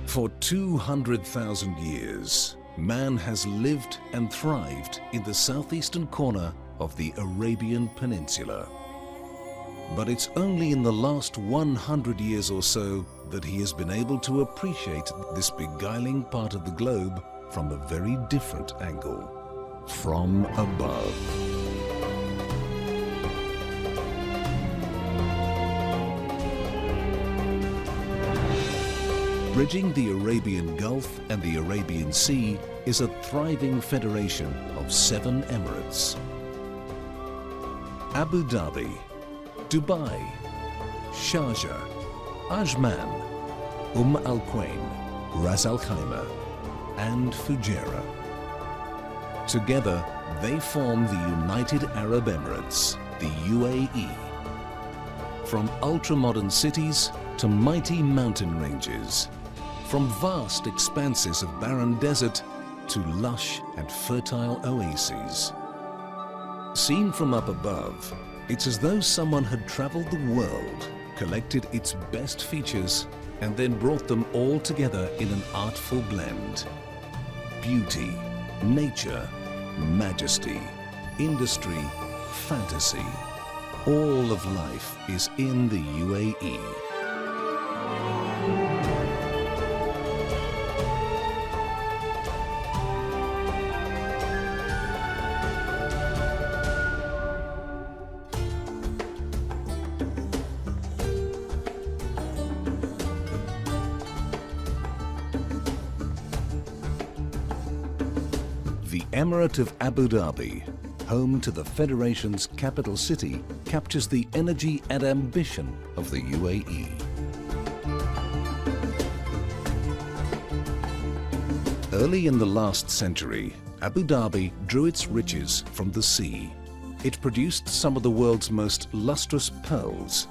For 200,000 years, man has lived and thrived in the southeastern corner of the Arabian Peninsula. But it's only in the last 100 years or so that he has been able to appreciate this beguiling part of the globe from a very different angle, from above. Bridging the Arabian Gulf and the Arabian Sea is a thriving federation of 7 Emirates: Abu Dhabi, Dubai, Sharjah, Ajman, Al Quwain, Ras Al Khaimah and Fujairah. Together they form the United Arab Emirates, the U.A.E. From ultra-modern cities to mighty mountain ranges, from vast expanses of barren desert to lush and fertile oases. Seen from up above, it's as though someone had traveled the world, collected its best features, and then brought them all together in an artful blend. Beauty, nature, majesty, industry, fantasy. All of life is in the U.A.E. The Emirate of Abu Dhabi, home to the Federation's capital city, captures the energy and ambition of the U.A.E. Early in the last century, Abu Dhabi drew its riches from the sea. It produced some of the world's most lustrous pearls.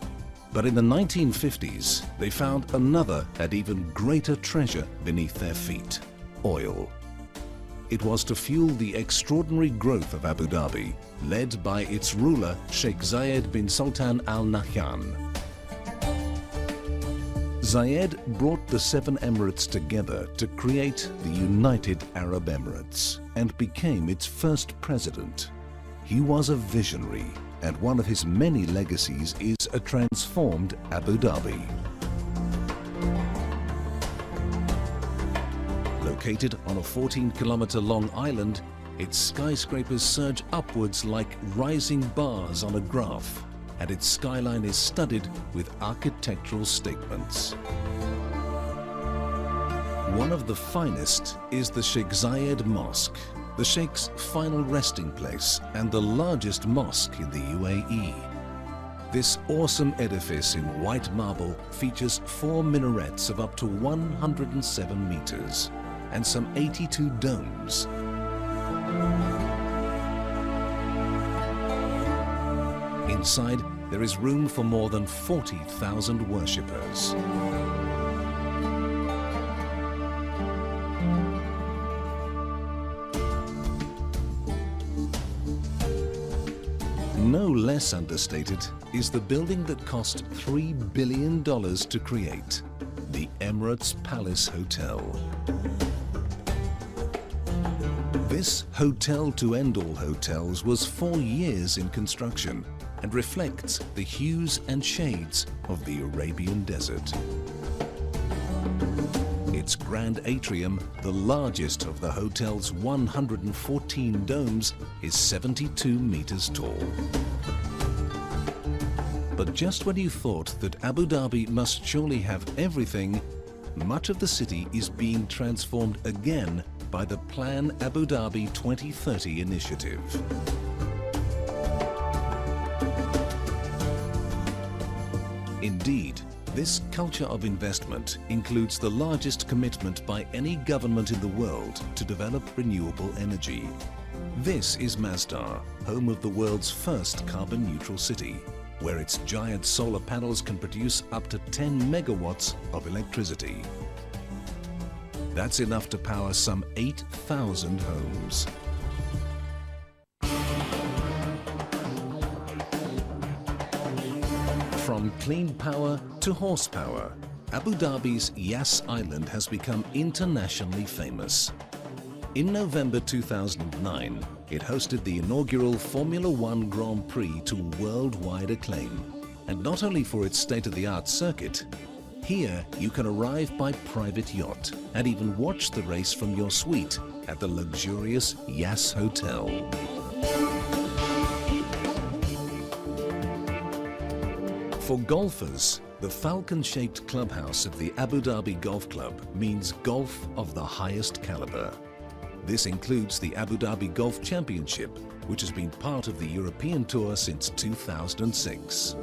But in the 1950s, they found another and even greater treasure beneath their feet: oil. It was to fuel the extraordinary growth of Abu Dhabi, led by its ruler Sheikh Zayed bin Sultan Al Nahyan. Zayed brought the 7 Emirates together to create the United Arab Emirates and became its first president. He was a visionary, and one of his many legacies is a transformed Abu Dhabi. Located on a 14-kilometer long island, its skyscrapers surge upwards like rising bars on a graph, and its skyline is studded with architectural statements. One of the finest is the Sheikh Zayed Mosque, the Sheikh's final resting place and the largest mosque in the U.A.E. This awesome edifice in white marble features 4 minarets of up to 107 meters and some 82 domes. Inside, there is room for more than 40,000 worshippers. No less understated is the building that cost $3 billion to create, the Emirates Palace Hotel. This hotel to end all hotels was 4 years in construction and reflects the hues and shades of the Arabian desert. Its grand atrium, the largest of the hotel's 114 domes, is 72 meters tall. But just when you thought that Abu Dhabi must surely have everything, much of the city is being transformed again by the Plan Abu Dhabi 2030 initiative. Indeed, this culture of investment includes the largest commitment by any government in the world to develop renewable energy. This is Masdar, home of the world's first carbon-neutral city, where its giant solar panels can produce up to 10 megawatts of electricity. That's enough to power some 8,000 homes. From clean power to horsepower, Abu Dhabi's Yas Island has become internationally famous. In November 2009, it hosted the inaugural Formula One Grand Prix to worldwide acclaim. And not only for its state-of-the-art circuit, here you can arrive by private yacht and even watch the race from your suite at the luxurious Yas Hotel. For golfers, the falcon-shaped clubhouse of the Abu Dhabi Golf Club means golf of the highest caliber. This includes the Abu Dhabi Golf Championship, which has been part of the European Tour since 2006.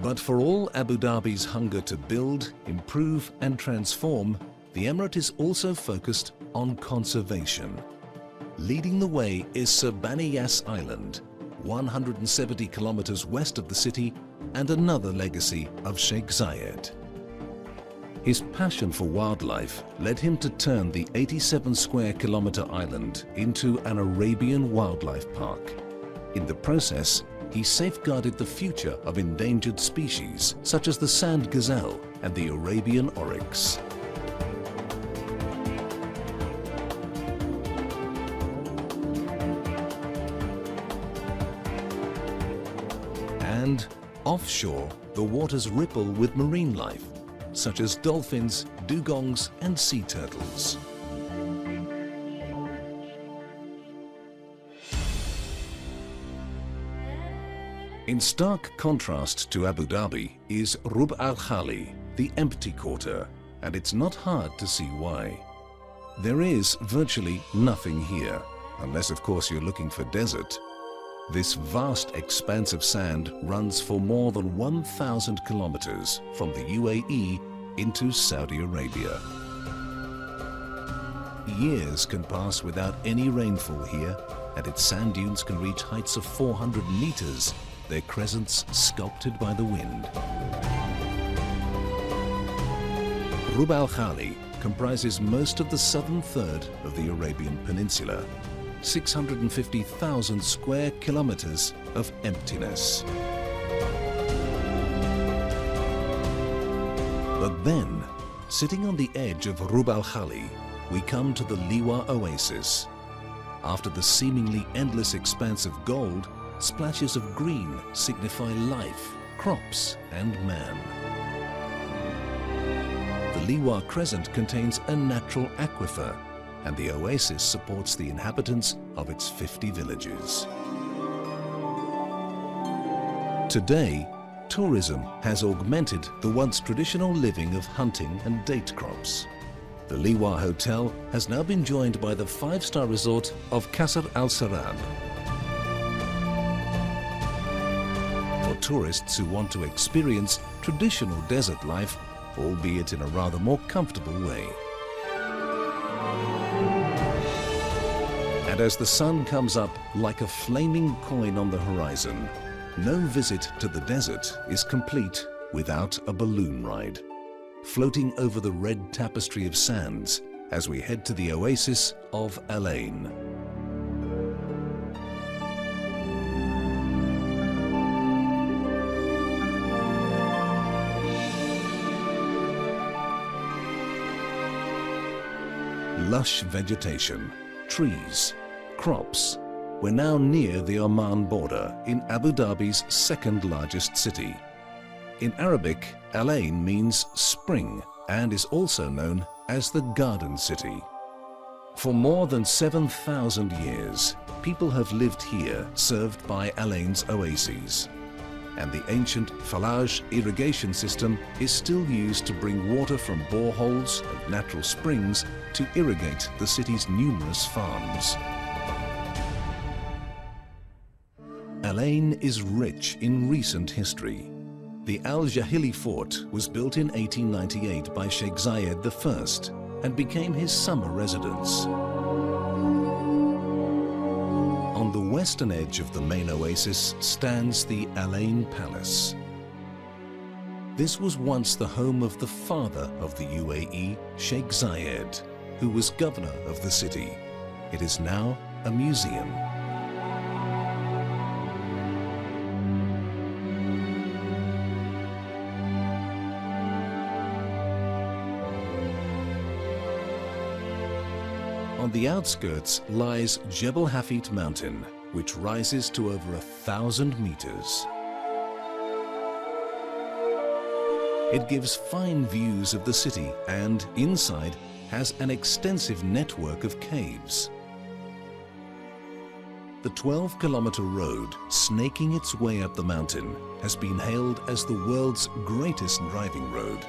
But for all Abu Dhabi's hunger to build, improve and transform, the Emirate is also focused on conservation. Leading the way is Sir Bani Yas Island, 170 kilometers west of the city, and another legacy of Sheikh Zayed. His passion for wildlife led him to turn the 87 square kilometer island into an Arabian wildlife park. In the process, he safeguarded the future of endangered species such as the sand gazelle and the Arabian oryx. And offshore, the waters ripple with marine life, such as dolphins, dugongs and sea turtles. In stark contrast to Abu Dhabi is Rub Al Khali, the empty quarter, and it's not hard to see why. There is virtually nothing here, unless of course you're looking for desert. This vast expanse of sand runs for more than 1,000 kilometers from the U.A.E. into Saudi Arabia. Years can pass without any rainfall here, and its sand dunes can reach heights of 400 meters, their crescents sculpted by the wind. Rub Al Khali comprises most of the southern third of the Arabian Peninsula, 650,000 square kilometers of emptiness. But then, sitting on the edge of Rub Al Khali, we come to the Liwa Oasis. After the seemingly endless expanse of gold, splashes of green signify life, crops and man. The Liwa Crescent contains a natural aquifer, and the oasis supports the inhabitants of its 50 villages. Today, tourism has augmented the once traditional living of hunting and date crops. The Liwa Hotel has now been joined by the five-star resort of Qasr Al Sarab. For tourists who want to experience traditional desert life, albeit in a rather more comfortable way. And as the sun comes up like a flaming coin on the horizon, no visit to the desert is complete without a balloon ride, floating over the red tapestry of sands as we head to the oasis of Al-Ain. Lush vegetation, trees, crops. We're now near the Oman border in Abu Dhabi's second largest city. In Arabic, Al-Ain means spring and is also known as the Garden City. For more than 7,000 years, people have lived here served by Al-Ain's oases. And the ancient Falaj irrigation system is still used to bring water from boreholes and natural springs to irrigate the city's numerous farms. Al-Ain is rich in recent history. The Al-Jahili fort was built in 1898 by Sheikh Zayed I and became his summer residence. On the western edge of the main oasis stands the Al-Ain Palace. This was once the home of the father of the U.A.E, Sheikh Zayed, who was governor of the city. It is now a museum. On the outskirts lies Jebel Hafit mountain, which rises to over 1,000 meters. It gives fine views of the city and, inside, has an extensive network of caves. The 12-kilometer road, snaking its way up the mountain, has been hailed as the world's greatest driving road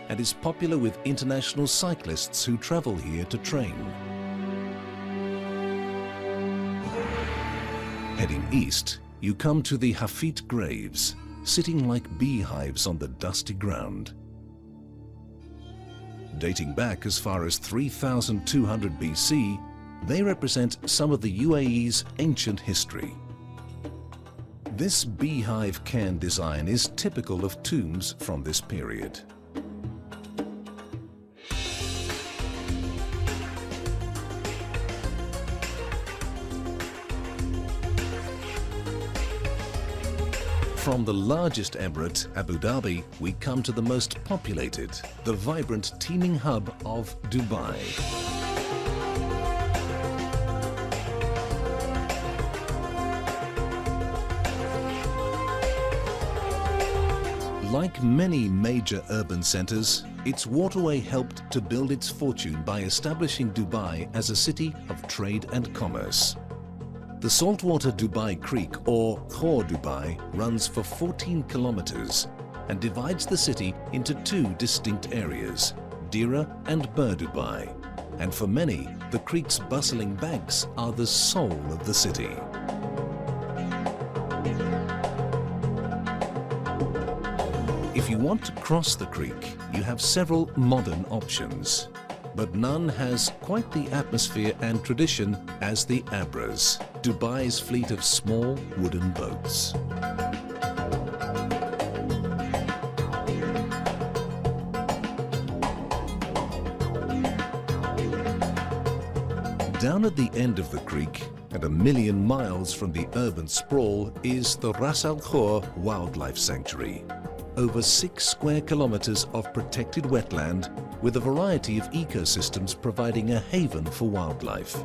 and is popular with international cyclists who travel here to train. Heading east, you come to the Hafit graves, sitting like beehives on the dusty ground. Dating back as far as 3200 BC, they represent some of the U.A.E.'s ancient history. This beehive cairn design is typical of tombs from this period. From the largest emirate, Abu Dhabi, we come to the most populated, the vibrant, teeming hub of Dubai. Like many major urban centers, its waterway helped to build its fortune by establishing Dubai as a city of trade and commerce. The saltwater Dubai Creek, or Khor Dubai, runs for 14 kilometers and divides the city into two distinct areas, Dira and Bur Dubai. And for many, the creek's bustling banks are the soul of the city. If you want to cross the creek, you have several modern options, but none has quite the atmosphere and tradition as the Abras, Dubai's fleet of small wooden boats. Down at the end of the creek, and a million miles from the urban sprawl, is the Ras Al Khor Wildlife Sanctuary. Over 6 square kilometers of protected wetland with a variety of ecosystems providing a haven for wildlife.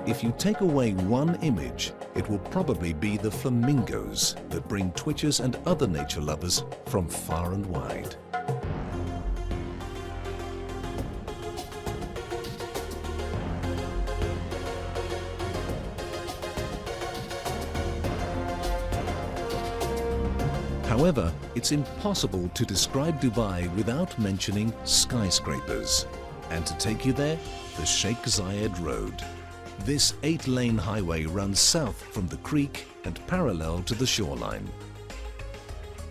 If you take away one image, it will probably be the flamingos that bring twitchers and other nature lovers from far and wide. However, it's impossible to describe Dubai without mentioning skyscrapers. And to take you there, the Sheikh Zayed Road. This 8-lane highway runs south from the creek and parallel to the shoreline.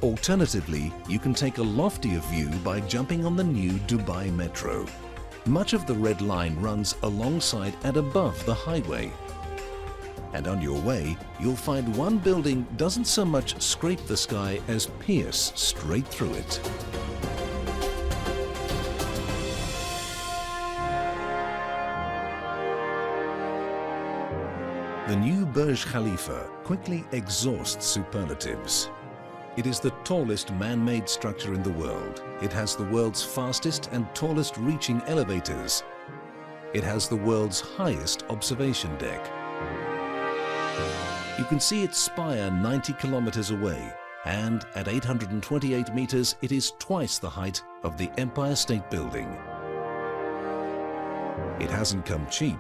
Alternatively, you can take a loftier view by jumping on the new Dubai Metro. Much of the Red Line runs alongside and above the highway. And on your way, you'll find one building doesn't so much scrape the sky as pierce straight through it. The new Burj Khalifa quickly exhausts superlatives. It is the tallest man-made structure in the world. It has the world's fastest and tallest reaching elevators. It has the world's highest observation deck. You can see its spire 90 kilometers away, and at 828 meters, it is twice the height of the Empire State Building. It hasn't come cheap.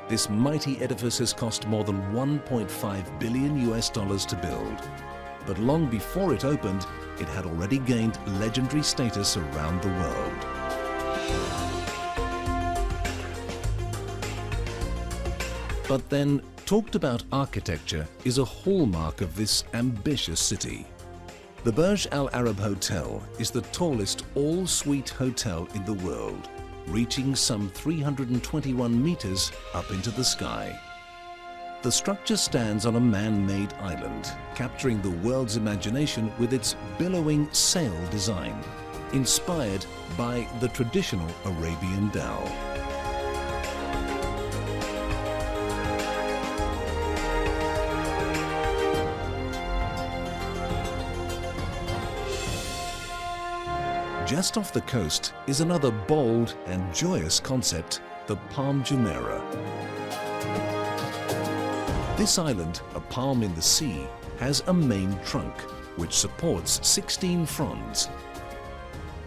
This mighty edifice has cost more than $1.5 billion to build. But long before it opened, it had already gained legendary status around the world. But then, talked about architecture is a hallmark of this ambitious city. The Burj Al Arab Hotel is the tallest all-suite hotel in the world, reaching some 321 meters up into the sky. The structure stands on a man-made island, capturing the world's imagination with its billowing sail design, inspired by the traditional Arabian dhow. Just off the coast is another bold and joyous concept, the Palm Jumeirah. This island, a palm in the sea, has a main trunk which supports 16 fronds.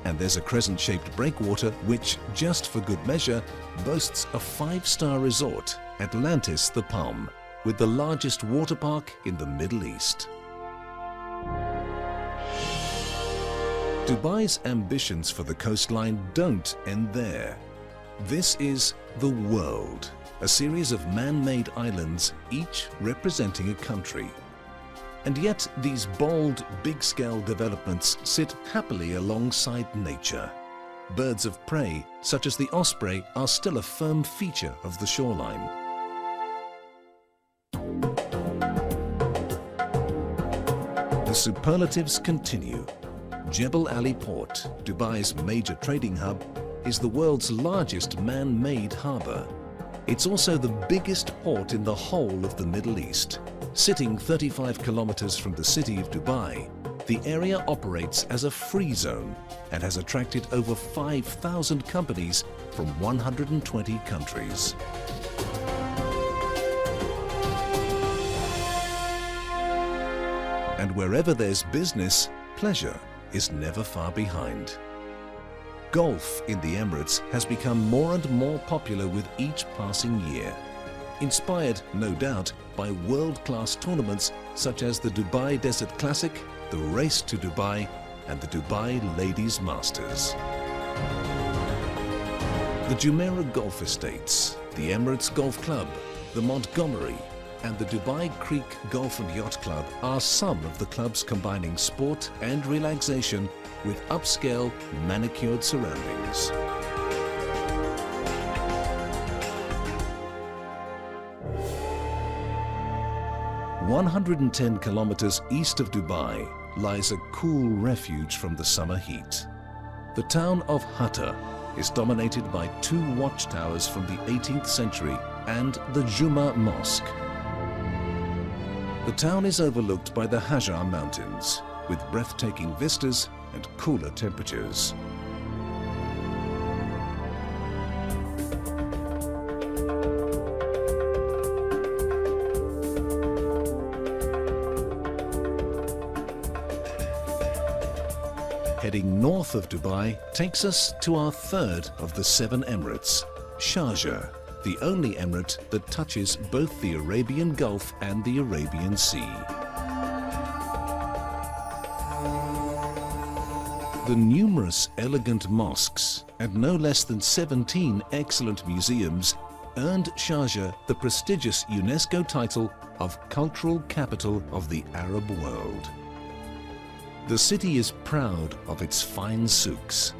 And there's a crescent-shaped breakwater which, just for good measure, boasts a 5-star resort, Atlantis the Palm, with the largest water park in the Middle East. Dubai's ambitions for the coastline don't end there. This is the world, a series of man-made islands, each representing a country. And yet these bold, big-scale developments sit happily alongside nature. Birds of prey, such as the osprey, are still a firm feature of the shoreline. The superlatives continue. Jebel Ali Port, Dubai's major trading hub, is the world's largest man-made harbour. It's also the biggest port in the whole of the Middle East. Sitting 35 kilometers from the city of Dubai, the area operates as a free zone and has attracted over 5,000 companies from 120 countries. And wherever there's business, pleasure is never far behind. Golf in the Emirates has become more and more popular with each passing year, inspired, no doubt, by world-class tournaments such as the Dubai Desert Classic, the Race to Dubai, and the Dubai Ladies Masters. The Jumeirah Golf Estates, the Emirates Golf Club, the Montgomery, and the Dubai Creek Golf and Yacht Club are some of the clubs combining sport and relaxation with upscale, manicured surroundings. "110 kilometers east of Dubai lies a cool refuge from the summer heat. The town of Hatta is dominated by 2 watchtowers from the 18th century and the Juma Mosque. The town is overlooked by the Hajar Mountains, with breathtaking vistas and cooler temperatures. Heading north of Dubai takes us to our third of the 7 Emirates, Sharjah, the only emirate that touches both the Arabian Gulf and the Arabian Sea. The numerous elegant mosques and no less than 17 excellent museums earned Sharjah the prestigious UNESCO title of Cultural Capital of the Arab World. The city is proud of its fine souks.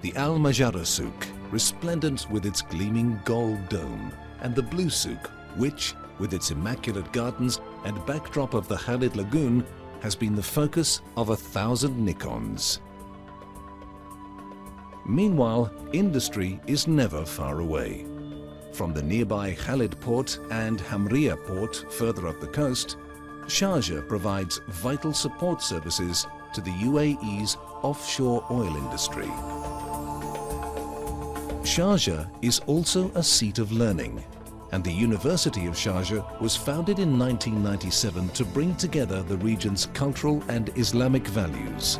The Al Majara souk, resplendent with its gleaming gold dome, and the Blue souk, which, with its immaculate gardens and backdrop of the Khalid Lagoon, has been the focus of 1,000 Nikons. Meanwhile, industry is never far away. From the nearby Khalid port and Hamriya port further up the coast, Sharjah provides vital support services to the U.A.E.'s offshore oil industry. Sharjah is also a seat of learning, and the University of Sharjah was founded in 1997 to bring together the region's cultural and Islamic values.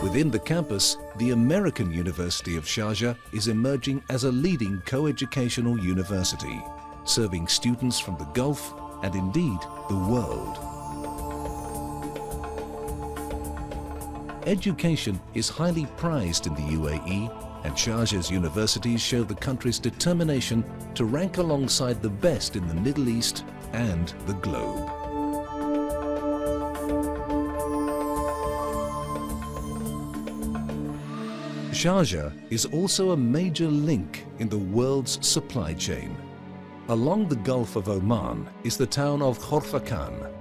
Within the campus, the American University of Sharjah is emerging as a leading co-educational university, serving students from the Gulf and indeed the world. Education is highly prized in the U.A.E, and Sharjah's universities show the country's determination to rank alongside the best in the Middle East and the globe. Sharjah is also a major link in the world's supply chain. Along the Gulf of Oman is the town of Khorfakan.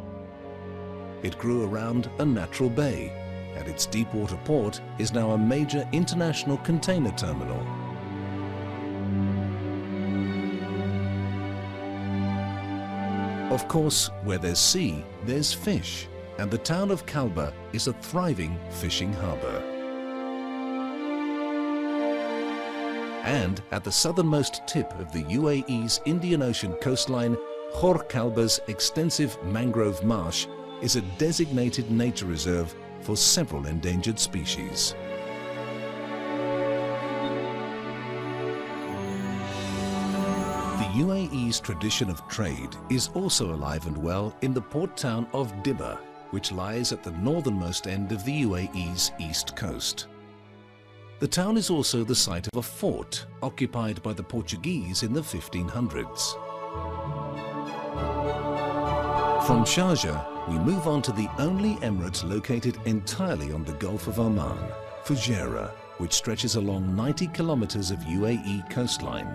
It grew around a natural bay, and its deepwater port is now a major international container terminal. Of course, where there's sea, there's fish, and the town of Kalba is a thriving fishing harbour. And at the southernmost tip of the UAE's Indian Ocean coastline, Khor Kalba's extensive mangrove marsh is a designated nature reserve for several endangered species. The UAE's tradition of trade is also alive and well in the port town of Dibba, which lies at the northernmost end of the UAE's east coast. The town is also the site of a fort occupied by the Portuguese in the 1500s. From Sharjah, we move on to the only emirate located entirely on the Gulf of Oman, Fujairah, which stretches along 90 kilometers of UAE coastline.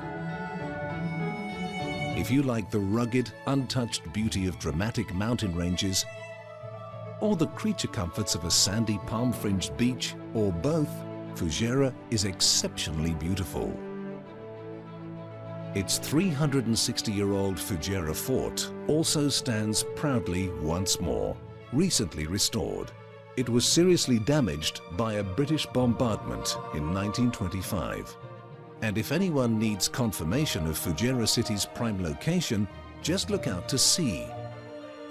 If you like the rugged, untouched beauty of dramatic mountain ranges, or the creature comforts of a sandy palm-fringed beach, or both, Fujairah is exceptionally beautiful. Its 360-year-old Fujairah fort also stands proudly once more, recently restored. It was seriously damaged by a British bombardment in 1925. And if anyone needs confirmation of Fujairah city's prime location, just look out to sea.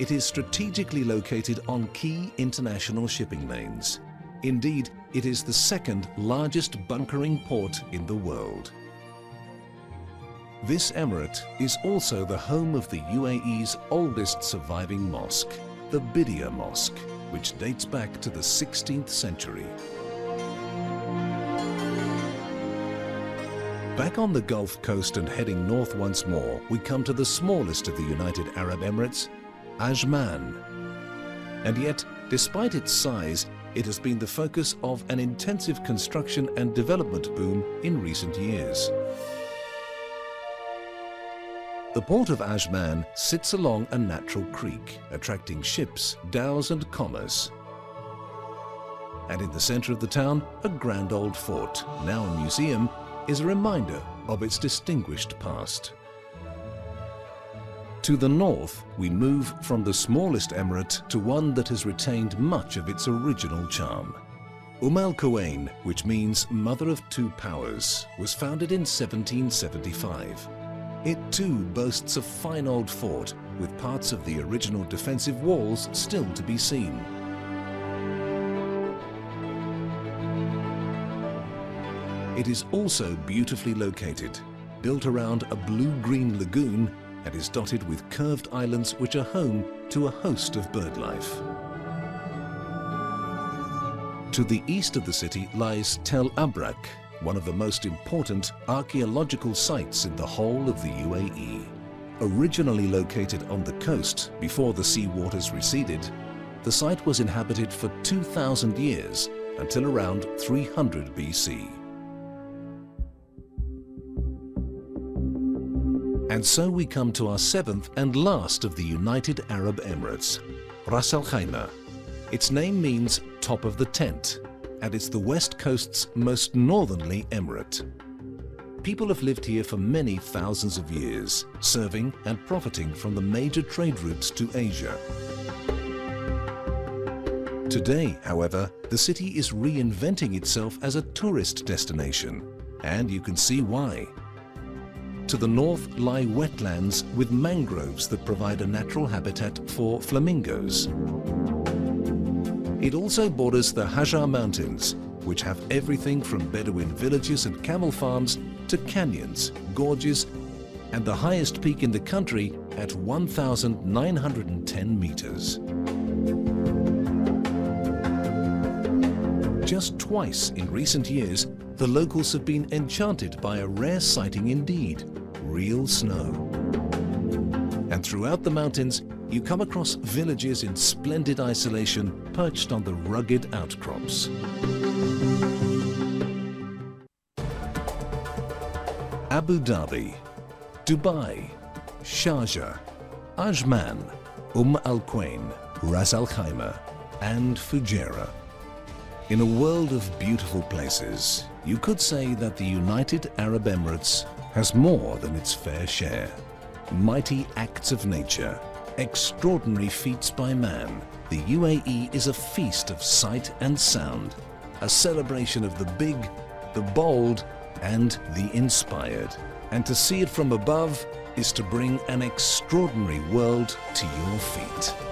It is strategically located on key international shipping lanes. Indeed, it is the second largest bunkering port in the world. This emirate is also the home of the UAE's oldest surviving mosque, the Bidya Mosque, which dates back to the 16th century. Back on the Gulf Coast and heading north once more, we come to the smallest of the United Arab Emirates, Ajman. And yet, despite its size, it has been the focus of an intensive construction and development boom in recent years. The port of Ajman sits along a natural creek, attracting ships, dhows and commerce. And in the center of the town, a grand old fort, now a museum, is a reminder of its distinguished past. To the north, we move from the smallest emirate to one that has retained much of its original charm. Al-Quwain, which means Mother of Two Powers, was founded in 1775. It too boasts a fine old fort with parts of the original defensive walls still to be seen. It is also beautifully located, built around a blue-green lagoon, and is dotted with curved islands which are home to a host of birdlife. To the east of the city lies Tel Abrak, one of the most important archaeological sites in the whole of the UAE. Originally located on the coast before the sea waters receded, the site was inhabited for 2,000 years until around 300 BC. And so we come to our seventh and last of the United Arab Emirates, Ras Al Khaimah. Its name means top of the tent, and it's the west coast's most northerly emirate. People have lived here for many thousands of years, serving and profiting from the major trade routes to Asia. Today, however, the city is reinventing itself as a tourist destination, and you can see why. To the north lie wetlands with mangroves that provide a natural habitat for flamingos. It also borders the Hajar Mountains, which have everything from Bedouin villages and camel farms to canyons, gorges, and the highest peak in the country at 1,910 meters. Just twice in recent years, the locals have been enchanted by a rare sighting indeed, real snow. And throughout the mountains, you come across villages in splendid isolation perched on the rugged outcrops. Abu Dhabi, Dubai, Sharjah, Ajman, Al-Quwain, Ras Al Khaimah, and Fujairah. In a world of beautiful places, you could say that the United Arab Emirates has more than its fair share. Mighty acts of nature, Extraordinary feats by man, the UAE is a feast of sight and sound, a celebration of the big, the bold, and the inspired. And to see it from above is to bring an extraordinary world to your feet.